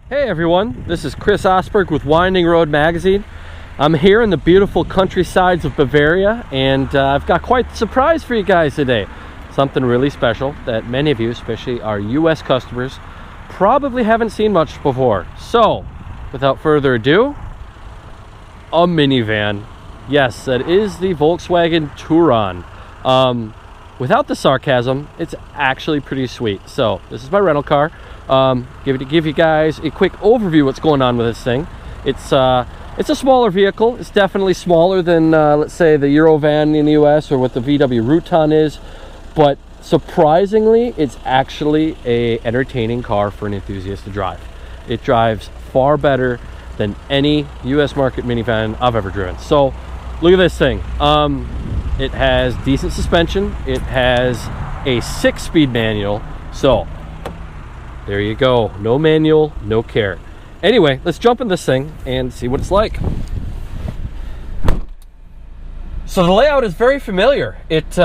Hey everyone, this is Chris Osberg with Winding Road Magazine. I'm here in the beautiful countrysides of Bavaria, and I've got quite the surprise for you guys today. Something really special that many of you, especially our US customers, probably haven't seen much before. So, without further ado, a minivan. Yes, that is the Volkswagen Touran. Without the sarcasm, it's actually pretty sweet. So, this is my rental car. Give you guys a quick overview what's going on with this thing. It's a smaller vehicle. It's definitely smaller than let's say the Eurovan in the US or what the VW Routan is, but surprisingly it's actually a entertaining car for an enthusiast to drive. It drives far better than any US market minivan I've ever driven. So look at this thing. It has decent suspension. It has a 6-speed manual. So there you go. No manual, no care. Anyway, let's jump in this thing and see what it's like. So the layout is very familiar. It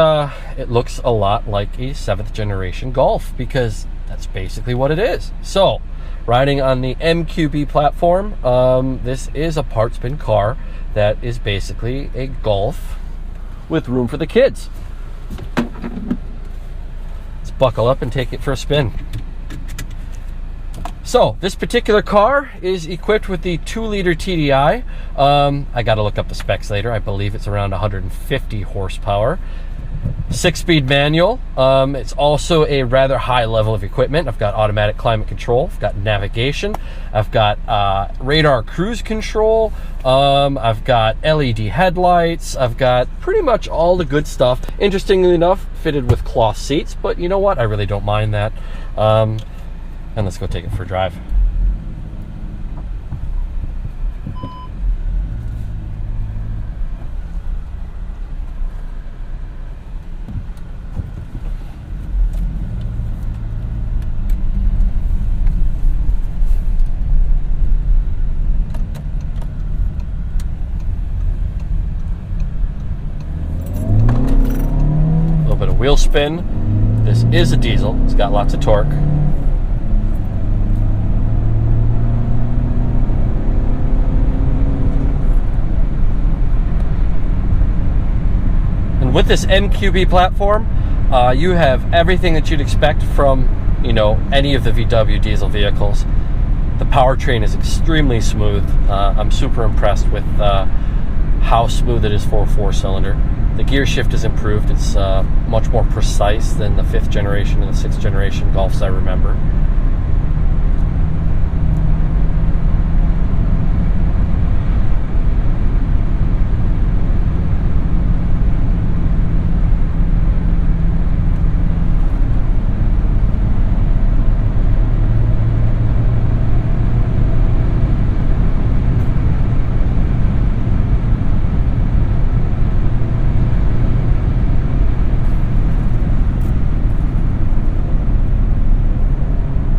looks a lot like a 7th generation Golf, because that's basically what it is. So, riding on the MQB platform, this is a parts bin car that is basically a Golf with room for the kids. Let's buckle up and take it for a spin. So this particular car is equipped with the 2-liter TDI. I got to look up the specs later. I believe it's around 150 horsepower. 6-speed manual. It's also a rather high level of equipment. I've got automatic climate control. I've got navigation. I've got radar cruise control. I've got LED headlights. I've got pretty much all the good stuff. Interestingly enough, fitted with cloth seats, but you know what? I really don't mind that. And let's go take it for a drive. A little bit of wheel spin. This is a diesel. It's got lots of torque. With this MQB platform, you have everything that you'd expect from, any of the VW diesel vehicles. The powertrain is extremely smooth. I'm super impressed with how smooth it is for a 4-cylinder. The gear shift is improved. It's much more precise than the 5th generation and the 6th generation Golfs I remember.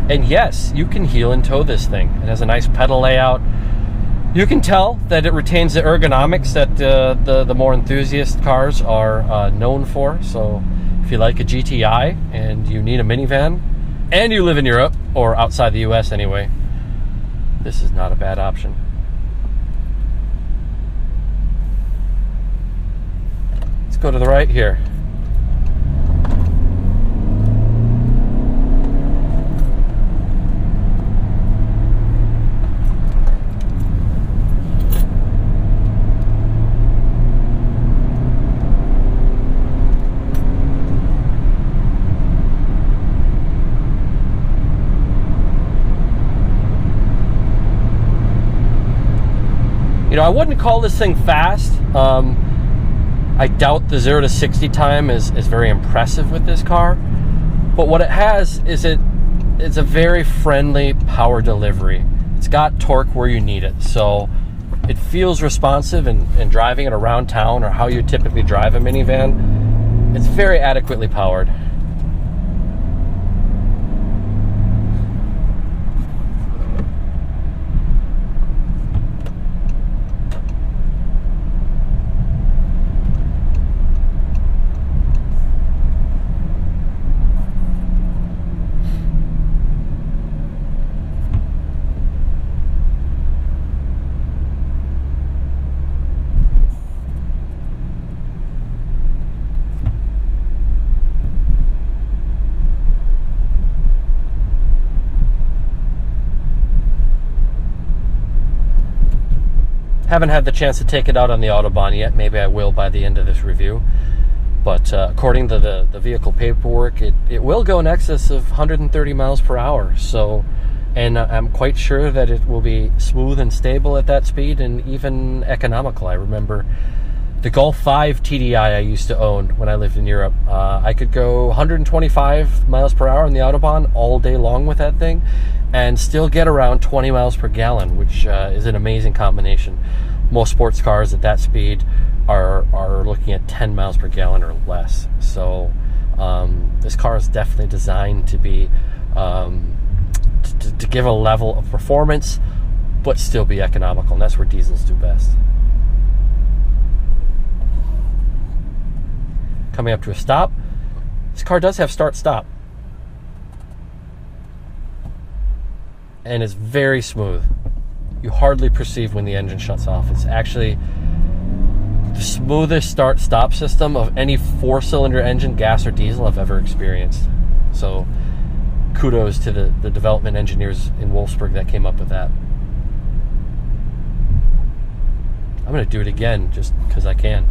And yes, you can heel and tow this thing. It has a nice pedal layout. You can tell that it retains the ergonomics that the more enthusiast cars are known for. So if you like a GTI and you need a minivan, and you live in Europe, or outside the US anyway, this is not a bad option. Let's go to the right here. I wouldn't call this thing fast. I doubt the 0 to 60 time is very impressive with this car. But what it has is it's a very friendly power delivery. It's got torque where you need it. So it feels responsive, and driving it around town, or how you typically drive a minivan, it's very adequately powered. Haven't had the chance to take it out on the Autobahn yet. Maybe I will by the end of this review. But according to the vehicle paperwork, it will go in excess of 130 miles per hour. So, and I'm quite sure that it will be smooth and stable at that speed and even economical. I remember the Golf 5 TDI I used to own when I lived in Europe. I could go 125 miles per hour on the Autobahn all day long with that thing and still get around 20 miles per gallon, which is an amazing combination. Most sports cars at that speed are looking at 10 miles per gallon or less. So this car is definitely designed to be to give a level of performance but still be economical, and that's where diesels do best. Coming up to a stop. This car does have start-stop. And it's very smooth. You hardly perceive when the engine shuts off. It's actually the smoothest start-stop system of any four-cylinder engine, gas or diesel, I've ever experienced. So kudos to the development engineers in Wolfsburg that came up with that. I'm going to do it again just because I can.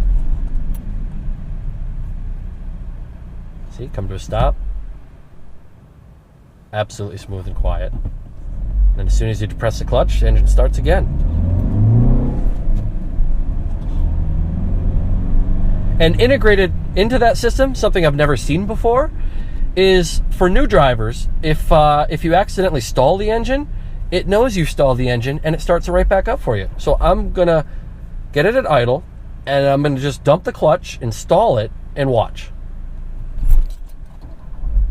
See, come to a stop. Absolutely smooth and quiet. And as soon as you depress the clutch, the engine starts again. And integrated into that system, something I've never seen before, is for new drivers, if you accidentally stall the engine, it knows you stalled the engine and it starts it right back up for you. So I'm going to get it at idle, and I'm going to just dump the clutch, install it, and watch.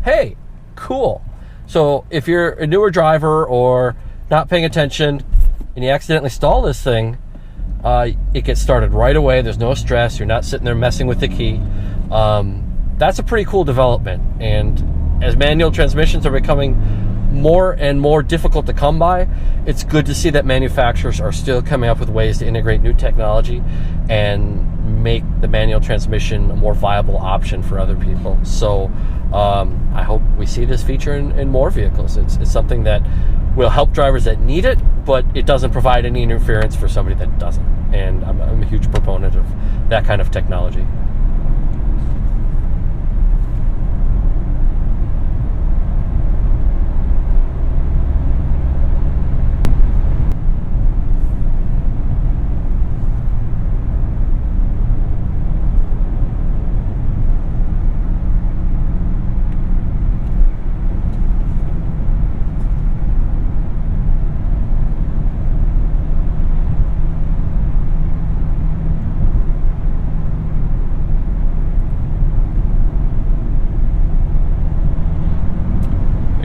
Hey, cool. So if you're a newer driver or not paying attention and you accidentally stall this thing, it gets started right away. There's no stress. You're not sitting there messing with the key. That's a pretty cool development. And as manual transmissions are becoming more and more difficult to come by, it's good to see that manufacturers are still coming up with ways to integrate new technology and make the manual transmission a more viable option for other people. So I hope we see this feature in more vehicles. It's something that will help drivers that need it, but it doesn't provide any interference for somebody that doesn't. And I'm a huge proponent of that kind of technology.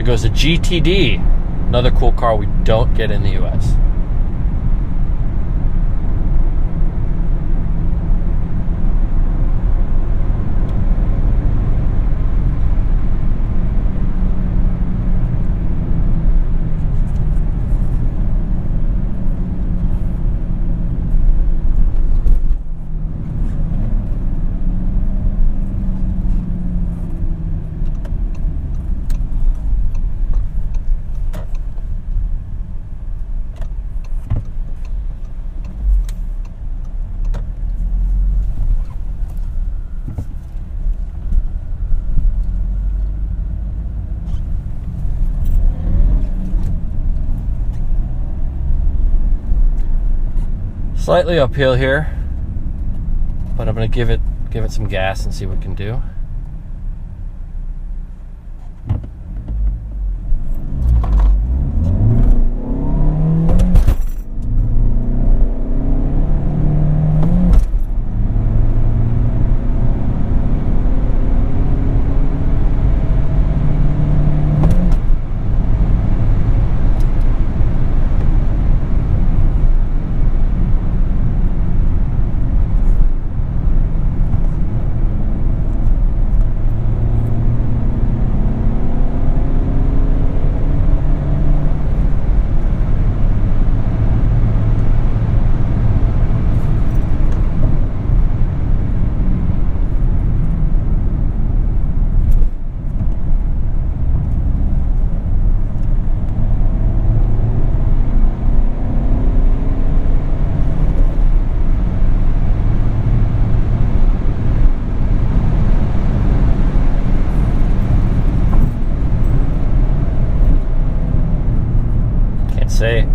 Goes a GTD, another cool car we don't get in the US. Slightly uphill here, but I'm going to give it some gas and see what it can do. say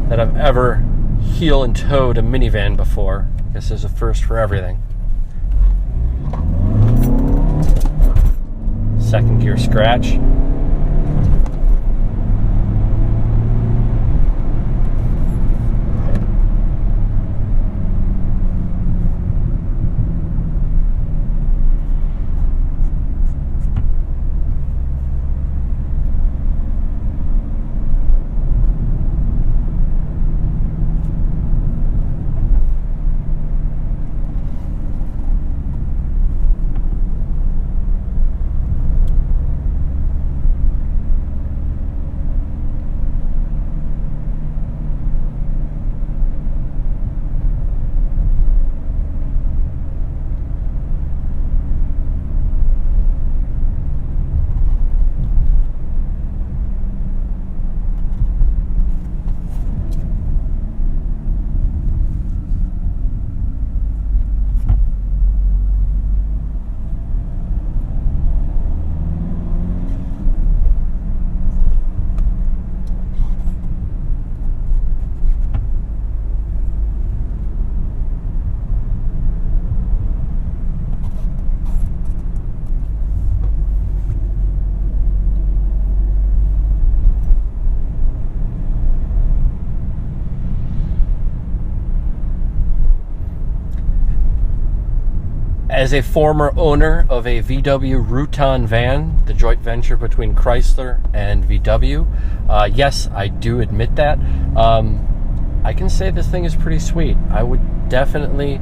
that I've ever heel and toed a minivan before. I guess there's a first for everything. Second gear scratch. As a former owner of a VW Routan van, the joint venture between Chrysler and VW, yes, I do admit that. I can say this thing is pretty sweet. I would definitely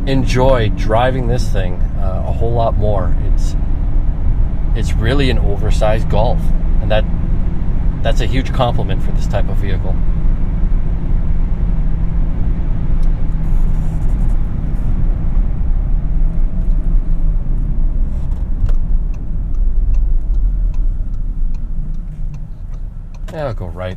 enjoy driving this thing a whole lot more. It's really an oversized Golf, and that's a huge compliment for this type of vehicle. Yeah, I'll go right.